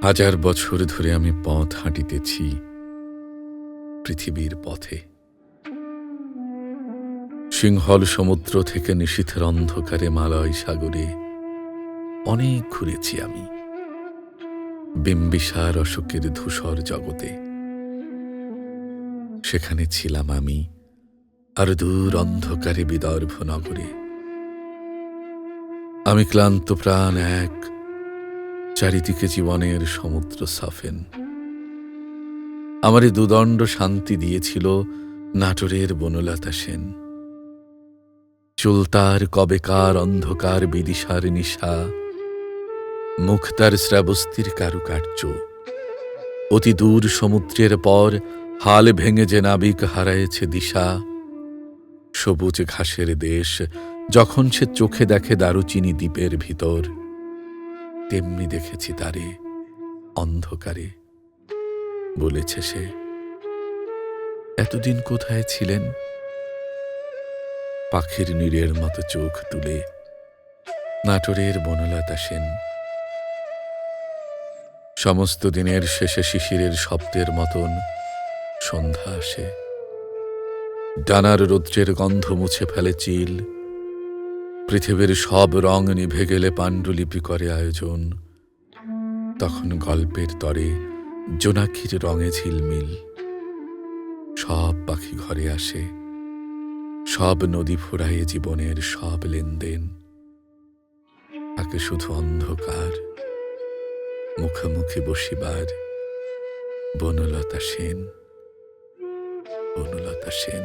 হাজার বছর ধরে আমি পথ হাঁটিতেছি পৃথিবীর পথে। সিংহল সমুদ্র থেকে নিশীথের অন্ধকারে মালয় সাগরে অনেক ঘুরেছি আমি। বিম্বিসার অশোকের ধূসর জগতে সেখানে ছিলাম আমি, আর দূর অন্ধকারে বিদর্ভ নগরে। আমি ক্লান্ত প্রাণ এক, চারিদিকে জীবনের সমুদ্র সাফেন। আমারে দুদণ্ড শান্তি দিয়েছিল নাটোরের বনলতা সেন। চুলতার কবেকার অন্ধকার বিদিশার নিশা, মুক্তার শ্রাবস্তির কারুকার্য। অতি দূর সমুদ্রের পর হাল ভেঙে যে নাবিক হারায়েছে দিশা। সবুজ ঘাসের দেশ যখন সে চোখে দেখে দারুচিনি দ্বীপের ভিতর, তেমনি দেখেছি তারে অন্ধকারে। বলেছে সে, এতদিন কোথায় ছিলেন? পাখির নীড়ের মতো চোখ তুলে নাটোরের বনলতা সেন। সমস্ত দিনের শেষে শিশিরের শব্দের মতন সন্ধ্যা আসে। ডানার রৌদ্রের গন্ধ মুছে ফেলে চিল। পৃথিবীর সব রং নিভে গেলে পাণ্ডুলিপি করে আয়োজন। তখন গল্পের তরে জোনাকির রঙে ঝিলমিল। সব পাখি ঘরে আসে, সব নদী ফুরায়ে জীবনের সব লেনদেন। তাকে শুধু অন্ধকার, মুখোমুখি বসিবার বনলতা সেন, বনলতা সেন।